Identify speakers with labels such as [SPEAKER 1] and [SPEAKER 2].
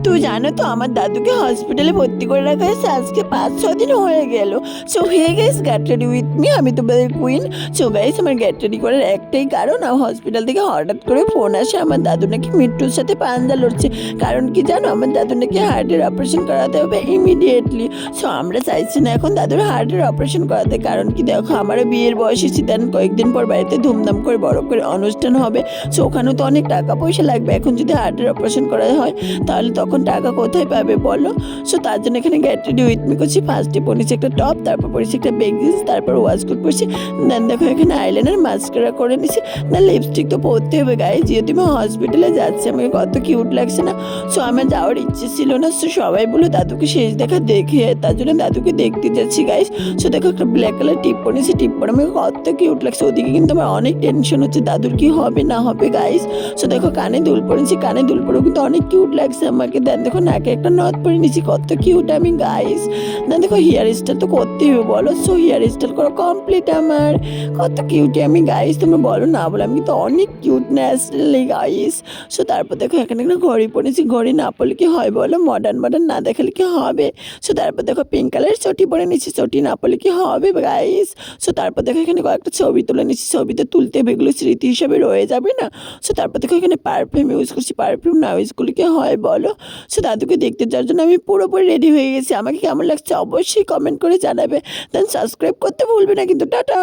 [SPEAKER 1] তো জানো তো আমার দাদুকে হসপিটালে ভর্তি করে রাখা হয়েছে আজকে 5-6 দিন হয়ে গেল। So hey guys, get ready with me, আমি তোমাদের কুইন। সো গাইস, আমার গেট রেডি করার একটাই কারণ, হসপিটাল থেকে হঠাৎ করে ফোন আসে আমার দাদু নাকি মৃত্যুর সাথে পাঞ্জা লড়ছে। কারণ কি জানো, আমার দাদু নাকি হার্টের অপারেশন করাতে হবে ইমিডিয়েটলি। সো আমরা চাইছি না এখন দাদুর হার্টের অপারেশন করাতে, কারণ কি দেখো আমারও বিয়ের বয়স এসেছে, দেন কয়েকদিন পর বাড়িতে ধুমধাম করে বড় করে অনুষ্ঠান হবে। সো ওখানেও তো অনেক টাকা পয়সা লাগবে, এখন যদি হার্টের অপারেশন করা হয় তাহলে তখন টাকা কোথায় পাবে বলো। সো তার জন্য এখানে গেট রেডি উইথ মি করছি। ফার্স্টে পরেছি একটা টপ, তারপর পরেছি একটা বেগ জিন্স, তারপর ওয়াশ কোট পরেছি, দেন দেখো এখানে আইলাইনার মাস্কারা করে নিছি, দেন লিপস্টিক তো পরতে হবে গায়ে, যেহেতু আমি হসপিটালে যাচ্ছি। আমাকে কত কিউট লাগছে না। সো আমার যাওয়ার ইচ্ছে ছিল না, সো সবাই বলে দাদুকে শেষ দেখা দেখে, তার জন্য দাদুকে দেখতে যাচ্ছি গাইস। সো দেখো একটা ব্ল্যাক কালার টিপ পরেছি, টিপ পরে আমাকে কত কিউট লাগছে। ওদিকে কিন্তু আমার অনেক টেনশন হচ্ছে দাদুর কি হবে না হবে গাইস। সো দেখো কানে দুল পরেছি, কানে দুল পরেও কিন্তু অনেক কিউট লাগছে আমাকে। দেন দেখো নাকে একটা নথ পরে নিয়েছি, কত কিউট আমি গাইস। দেন দেখো হেয়ার স্টাইল তো করতেই হবে বলো। সো হেয়ার স্টাইল করা কমপ্লিট আমার, কত কিউটি আমি গাইস। তুমি বলো না বলো, আমি কিন্তু অনেক কিউট ন্যাচারালি গাইস। সো তারপর দেখো এখানে একটা ঘড়ি পরেছি, ঘড়ি না পরলে কি হয় বলো, মডার্ন মডার্ন না দেখালে কি হবে। সো তারপর দেখো পিঙ্ক কালার চটি পরে নিচ্ছি, চটি না পরলে কি হবে গাইস। সো তারপর দেখো এখানে কয়েকটা ছবি তুলে নিচ্ছি, ছবিতে তুলতে হবে, এগুলো স্মৃতি হিসাবে রয়ে যাবে না। সো তারপর দেখো এখানে পারফিউম ইউজ করছি, পারফিউম না ইউজ করলে কি হয় বলো। সো দাদুকে দেখতে যাওয়ার জন্য আমি পুরোপুরি রেডি হয়ে গেছি। আমাকে কেমন লাগছে অবশ্যই কমেন্ট করে জানাবে, দেন সাবস্ক্রাইব করতে ভুলবে না কিন্তু। টাটা।